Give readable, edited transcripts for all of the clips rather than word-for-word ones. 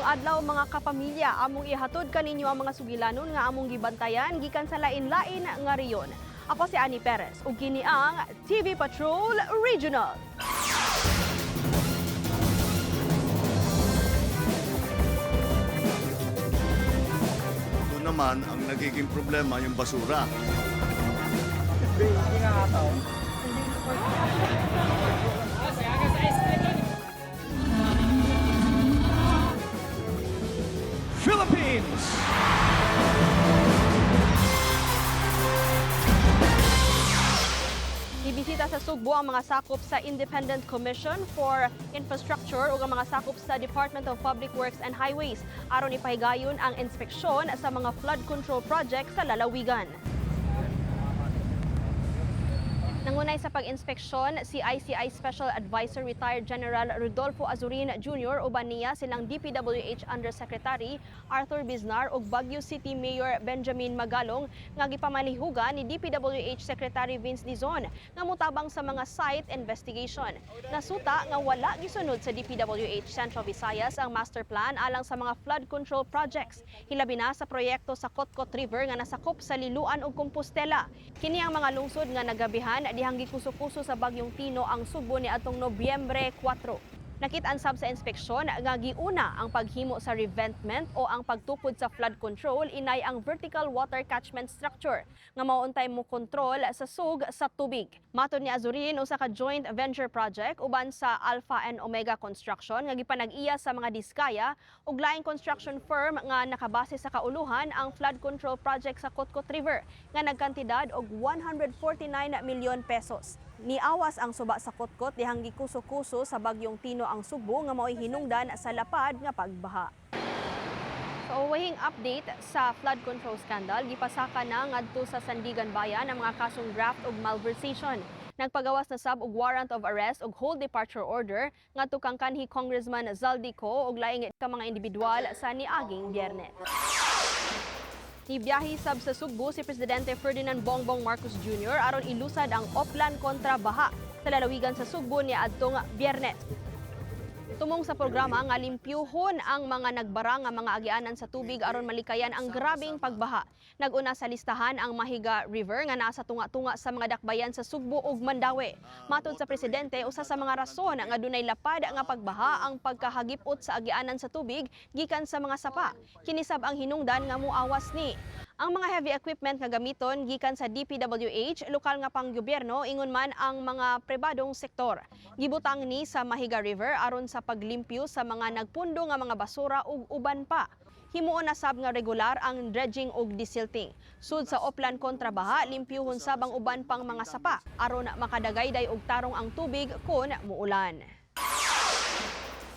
adlaw mga kapamilya, among ihatod kaninyo ang mga sugilanon nga among gibantayan gikan sa lain-lain nga reyon. Ako si Annie Perez ug kini ang TV Patrol Regional. Doon naman ang nagiging problema yung basura. Hindi nga tao. Philippines! Ibisita sa Sugbo ang mga sakop sa Independent Commission for Infrastructure ug ang mga sakop sa Department of Public Works and Highways aron ipahigayon ang inspeksyon sa mga flood control project sa lalawigan. Nangunay sa pag-inspeksyon si ICI Special Advisor Retired General Rodolfo Azurin Jr. uban niya silang DPWH Undersecretary Arthur Biznar ug Baguio City Mayor Benjamin Magalong nga gipamalihugan ni DPWH Secretary Vince Dizon nga mutabang sa mga site investigation. Nasuta nga wala gisunod sa DPWH Central Visayas ang master plan alang sa mga flood control projects. Hilabi na sa proyekto sa Kotkot River nga nasakop sa Liloan ug Compostela. Kini ang mga lungsod nga nagabihan dihang gikuso-kuso sa bagyong Tino ang Sugbo ni atong Nobyembre 4. Nakit-an sab sa inspeksyon nga giuna ang paghimo sa revetment o ang pagtukod sa flood control inay ang vertical water catchment structure nga mauuntay mo kontrol sa sug sa tubig. Matud ni Azurin usa ka joint venture project uban sa Alpha and Omega Construction nga gipanag-iya sa mga diskaya ug laing construction firm nga nakabase sa kauluhan ang flood control project sa Kotkot River nga nagkantidad og 149 milyon pesos. Niawas ang suba sa Kotkot dihang gikuso-kuso sa bagyong Tino ang Sugbo nga mao'y hinungdan sa lapad nga pagbaha. So, wahing update sa flood control scandal, gipasaka na ngadto sa Sandigan Bayan ang mga kasong graft ug malversation. Nagpagawas na sab og warrant of arrest ug hold departure order ngadto kang kanhi Congressman Zaldico ug laing ka mga individual sa niaging Biyernes. Nibiyahe sab sa Sugbo si Presidente Ferdinand Bongbong Marcos Jr. aron ilusad ang Oplan kontra baha sa lalawigan sa Sugbo niadtong Biyernes. Tumong sa programa nga limpyuhon ang mga nagbara nga mga agianan sa tubig aron malikayan ang grabing pagbaha. Naguna sa listahan ang Mahiga River nga nasa tunga-tunga sa mga dakbayan sa Sugbo ug Mandawi. Matud sa presidente, usa sa mga rason nga dunay lapad nga pagbaha ang pagkahagipot sa agianan sa tubig gikan sa mga sapa. Kinisab ang hinungdan nga muawas ni. Ang mga heavy equipment nga gamiton gikan sa DPWH, lokal nga panggobyerno ingon man ang mga pribadong sektor. Gibutang ni sa Mahiga River aron sa paglimpyo sa mga nagpundo nga mga basura ug uban pa. Himuon na sab nga regular ang dredging ug desilting. Sud sa Oplan kontra baha, limpyuhon sab ang uban pang mga sapa aron makadagayday og tarong ang tubig kun muulan.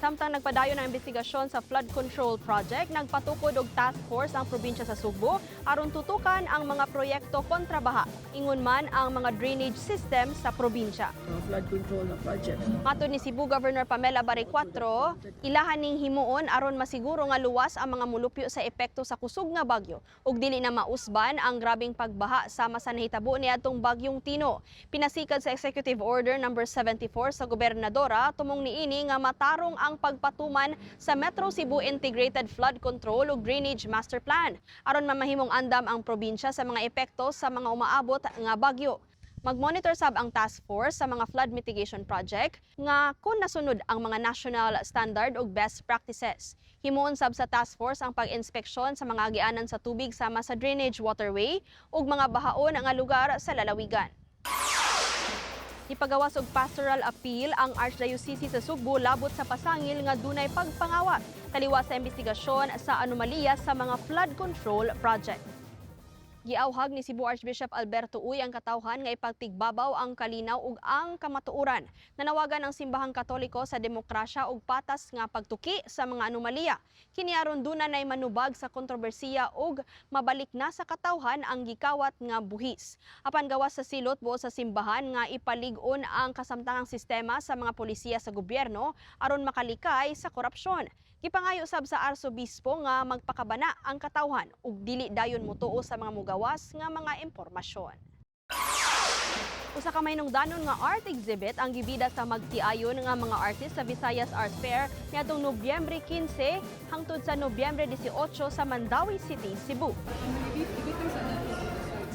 Samtang nagpadayon ang investigasyon sa flood control project, nagpatukod og task force ang probinsya sa Sugbo aron tutukan ang mga proyekto kontra baha. Ingon man ang mga drainage system sa probinsya. Flood control na project. Matud ni Cebu Governor Pamela Barry 4, ilahan ning himuon aron masiguro nga luwas ang mga mulupyo sa epekto sa kusog nga bagyo ug dili na mausban ang grabing pagbaha sama sa nahitabo niadtong bagyong Tino. Pinasikad sa Executive Order number 74 sa gobernadora tumong niini nga matarong ang pagpatuman sa Metro Cebu Integrated Flood Control ug Drainage Master Plan aron mamahimong andam ang probinsya sa mga epekto sa mga umaabot nga bagyo. Mag-monitor sab ang task force sa mga flood mitigation project nga kung nasunod ang mga national standard ug best practices. Himuon sab sa task force ang pag-inspeksyon sa mga agianan sa tubig sama sa drainage waterway ug mga bahaon nga lugar sa lalawigan. Ipagawas og pastoral appeal ang Archdiocese sa Sugbo labot sa pasangil nga dunay pagpangawat taliwas sa investigasyon sa anomalya sa mga flood control project. Giawhag ni Cebu Archbishop Alberto Uy ang katawhan nga ipagtigbabaw ang kalinaw ug ang kamatuoran. Nanawagan ang simbahang Katoliko sa demokrasya ug patas nga pagtuki sa mga anomalya. Kini aron dunay manubag sa kontrobersiya ug mabalik na sa katawhan ang gikawat nga buhis. Apan gawas sa silot buo sa simbahan nga ipalig-on ang kasamtangang sistema sa mga polisiya sa gobyerno aron makalikay sa korupsyon. Gipangayo sab sa arsobispo nga magpakabana ang katawhan ug dili dayon motuo sa mga mugawas nga mga impormasyon. Usa ka mahinungdanon nga art exhibit ang gibida sa magtiayon nga mga artist sa Visayas Art Fair niadtong Nobyembre 15 hangtod sa Nobyembre 18 sa Mandawi City, Cebu.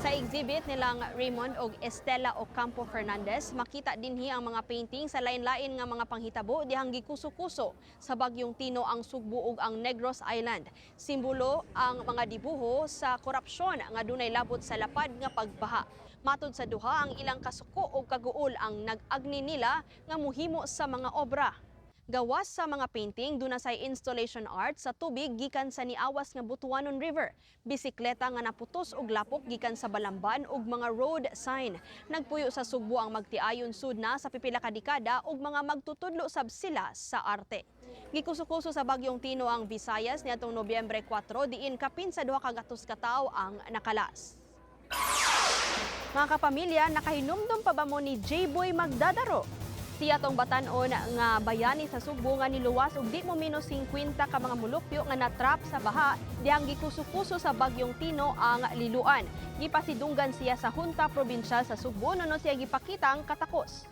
Sa exhibit nilang Raymond og Estela Ocampo Fernandez, makita dinhi ang mga painting sa lain-lain nga mga panghitabo dihang gikuso-kuso sa Bagyong Tino ang Sugbo ug ang Negros Island. Simbolo ang mga dibuho sa korupsyon nga dunay labot sa lapad nga pagbaha. Matod sa duha, ang ilang kasuko o kaguol ang nag-agni nila nga muhimo sa mga obra. Gawas sa mga painting, dunasay installation art sa tubig gikan sa niawas nga Butuanon River, bisikleta nga naputos og lapok gikan sa Balamban ug mga road sign. Nagpuyo sa Sugbo ang magtiayon sud na sa pipila ka dekada ug mga magtutudlo sab sila sa arte. Gikuso-kuso sa Bagyong Tino ang Visayas niadtong Nobyembre 4 diin kapin sa 2 ka gatos ka tawo ang nakalas. Mga kapamilya, nakahinumdum pa ba mo ni J-Boy Magdadaro? Siya tong batan-on nga bayani sa Sugbo nga niluwas og di mo minus 50 ka mga mulupyo nga natrap sa baha dihang gikuso-kuso sa Bagyong Tino ang liluan. Gipasidunggan siya sa Hunta Probinsyal sa Sugbo nuno siya gipakita ang katakos.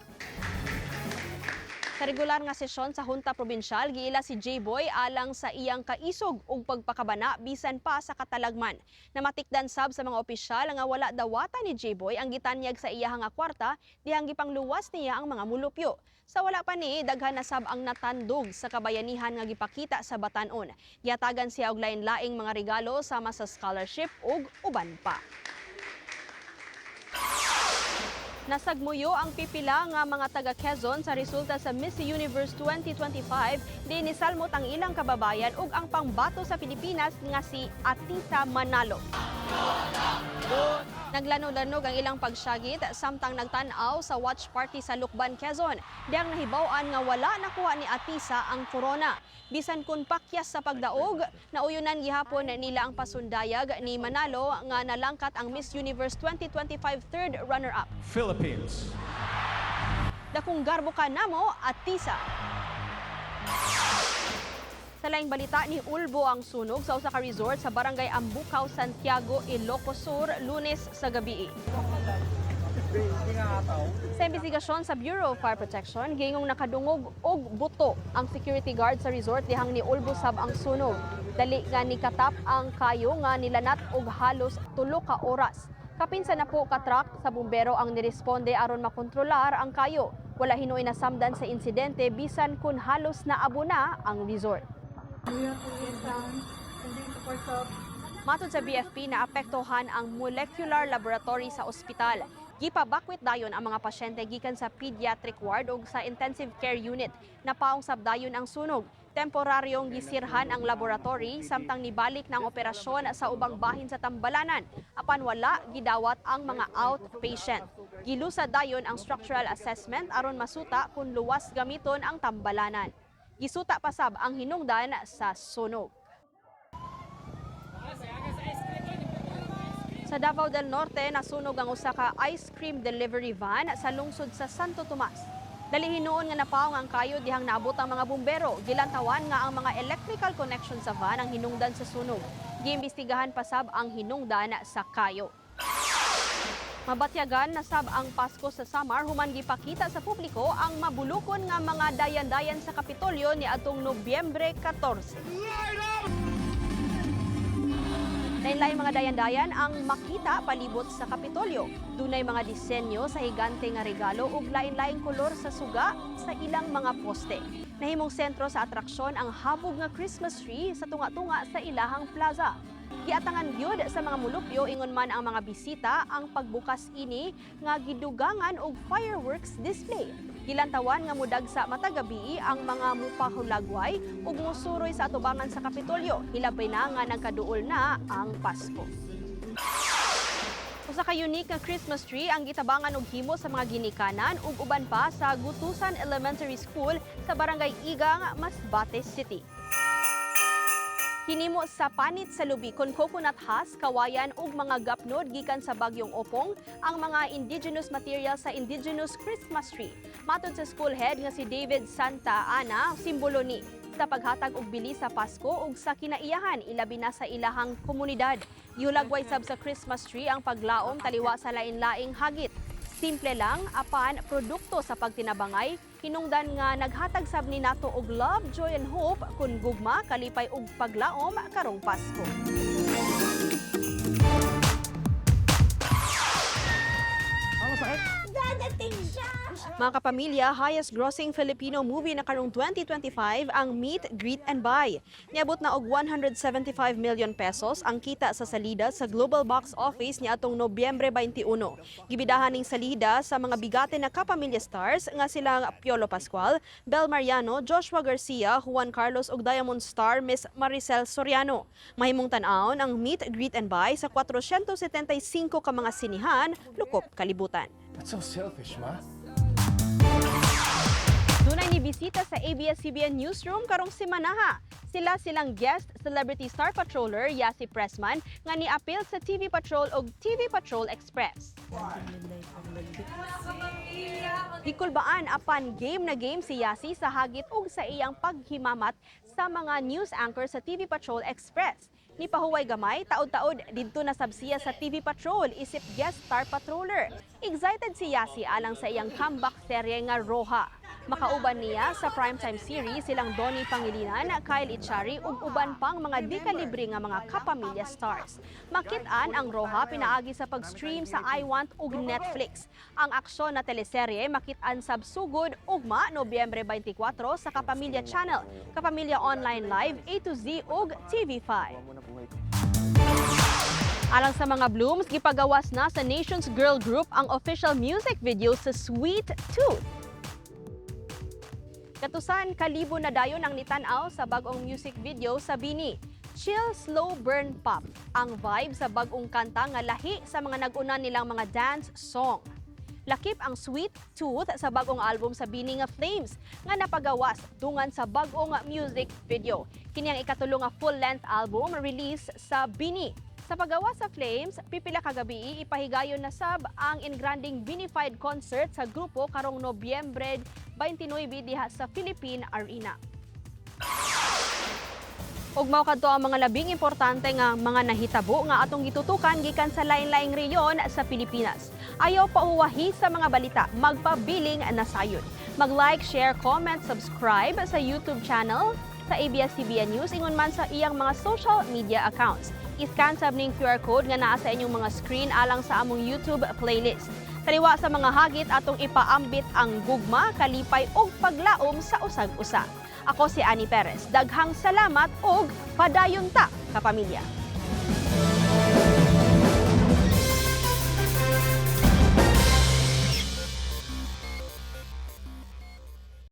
Sa regular nga sesyon sa Hunta Probinsyal, giila si J-Boy alang sa iyang kaisog ug pagpakabana bisan pa sa katalagman. Namatikdan sab sa mga opisyal nga wala dawata ni J-Boy ang gitanyag sa iyahang nga kwarta dihang gipangluwas niya ang mga mulupyo. Sa wala pa ni, daghan na sab ang natandog sa kabayanihan nga gipakita sa batan-on. Giatagan siya og lain-laing mga regalo sama sa scholarship ug uban pa. Nasagmuyo ang pipila nga mga taga Quezon sa resulta sa Miss Universe 2025 di nisalmot ang ilang kababayan ug ang pangbato sa Pilipinas nga si Atisa Manalo. Naglano-lanog ang ilang pagsyagit samtang nagtan-aw sa watch party sa Lukban, Quezon. Diyang nahibaw-an nga wala nakuha ni Atisa ang corona. Bisan kun pakyas sa pagdaog, nauyunan gihapon nila ang pasundayag ni Manalo nga nalangkat ang Miss Universe 2025 third runner-up. Philippines. Dakong garbo ka namo, Atisa. Sa laing balita, ni Ulbo ang sunog sa usa ka resort sa Barangay Ambukaw, Santiago, Ilocos Sur, Lunes sa gabi. Sa investigasyon sa Bureau of Fire Protection, gingong nakadungog og buto ang security guard sa resort dihang ni Ulbo sab ang sunog. Dali nga nikatap ang kayo nga nilanat og halos 3 ka oras. Kapinsa na po ka truck sa bumbero ang niresponde aron makontrolar ang kayo. Wala hinuoy nasamdan sa insidente bisan kun halos naabo na ang resort. Matod sa BFP, naapektuhan ang molecular laboratory sa ospital. Gipabakwit dayon ang mga pasyente gikan sa pediatric ward ug sa intensive care unit. Napaong sab dayon ang sunog. Temporaryong gisirhan ang laboratory samtang nibalik ng operasyon sa ubang bahin sa Tambalanan. Apan wala gidawat ang mga outpatient. Gilusad dayon ang structural assessment aron masuta kung luwas gamiton ang Tambalanan. Gisuta pasab ang hinungdan sa sunog. Sa Davao del Norte, nasunog ang usa ka ice cream delivery van sa lungsod sa Santo Tomas. Dali hinuon nga napaong ang kayo dihang naabot ang mga bumbero. Gilantawan nga ang mga electrical connection sa van ang hinungdan sa sunog. Giimbestigahan pasab ang hinungdan sa kayo. Mabatyagan na sab ang Pasko sa Samar human gipakita sa publiko ang mabulukon nga mga dayan-dayan sa Kapitolyo ni atong Nobyembre 14. Lain-laing mga dayan-dayan ang makita palibot sa Kapitolyo. Dunay mga disenyo sa higante nga regalo ug lain-laing kolor sa suga sa ilang mga poste. Nahimong sentro sa atraksyon ang habog nga Christmas tree sa tunga-tunga sa ilahang plaza. Giatangan gyud sa mga mulupyo ingon man ang mga bisita ang pagbukas ini nga gidugangan og fireworks display. Gilantawan nga mudagsa matagabi ang mga mupahulagway ug musuroy sa atubangan sa Kapitolyo. Hilabay na nga nagkaduol na ang Pasko. Usa ka unique nga Christmas tree ang gitabangan og himo sa mga ginikanan ug uban pa sa Gutusan Elementary School sa Barangay Igang, Masbate City. Hinimo sa panit sa lubi kon coconut husk, kawayan ug mga gapnod gikan sa Bagyong Opong ang mga indigenous materials sa indigenous Christmas tree. Matod sa school head nga si David Santa Ana, simbolo ni sa paghatag og bili sa Pasko ug sa kinaiyahan ilabi na sa ilahang komunidad. Giulagway sab sa Christmas tree ang paglaom taliwa sa lain-laing hagit. Simple lang apan produkto sa pagtinabangay, hinungdan nga naghatag sab ni nato og love, joy and hope kun gugma kalipay og paglaom karong Pasko. Mga kapamilya, highest grossing Filipino movie na karong 2025 ang Meet, Greet and Buy. Niabot na og 175 million pesos ang kita sa salida sa global box office ni atong Nobyembre 21. Gibidahan ning salida sa mga bigate na kapamilya stars nga silang Piolo Pascual, Bel Mariano, Joshua Garcia, Juan Carlos ug Diamond star Miss Maricel Soriano. Mahimong tan-awon ang Meet, Greet and Buy sa 475 ka mga sinihan, lukop kalibutan. That's so selfish, Ma. Dunay ni bisita sa ABS-CBN Newsroom karong simanaha. Silang guest celebrity star patroller Yasi Pressman nga ni-appeal sa TV Patrol ug TV Patrol Express. Gikulbaan apan game na game si Yasi sa hagit ug sa iyang paghimamat sa mga news anchor sa TV Patrol Express. Ni pahuway gamay, taod-taod didto na sabsiya sa TV Patrol isip guest star patroller. Excited si Yasi alang sa iyang comeback serye nga Roja. Makauban niya sa primetime series silang Donnie Pangilinan, Kyle Echari ug uban pang mga di-kalibre nga mga kapamilya stars. Makit-an ang Roja pinaagi sa pag-stream sa iWant ug Netflix. Ang aksyon na teleserye makit-an sab sugod ugma Nobyembre 24 sa Kapamilya Channel, Kapamilya Online Live, A to Z ug TV5. Alang sa mga blooms, gipagawas na sa Nations Girl Group ang official music video sa Sweet Tooth. Katusan, kalibo na dayon ang nitan-aw sa bagong music video sa Bini. Chill, slow burn pop ang vibe sa bagong kanta nga lahi sa mga nag-una nilang mga dance song. Lakip ang Sweet Tooth sa bagong album sa Bini nga Flames nga napagawas dungan sa bagong music video. Kini ang ikatulong nga full-length album release sa Bini. Sa paggawa sa Flames, pipila ka gabi ipahigayon na sab ang ingranding Binified concert sa grupo karong Nobyembre 29 diha sa Philippine Arena. Ug mao kadto ang mga labing importante nga mga nahitabo nga atong gitutukan gikan sa lain-laing rehiyon sa Pilipinas. Ayaw pauwahi sa mga balita, magpabiling na sayon. Mag-like, share, comment, subscribe sa YouTube channel sa ABS-CBN News ingon man sa iyang mga social media accounts. I-scan sab ning QR code nga naa sa inyong mga screen alang sa among YouTube playlist. Taliwa sa mga hagit atong ipaambit ang gugma, kalipay ug paglaom sa usag-usa. Ako si Annie Perez. Daghang salamat ug padayon ta, kapamilya.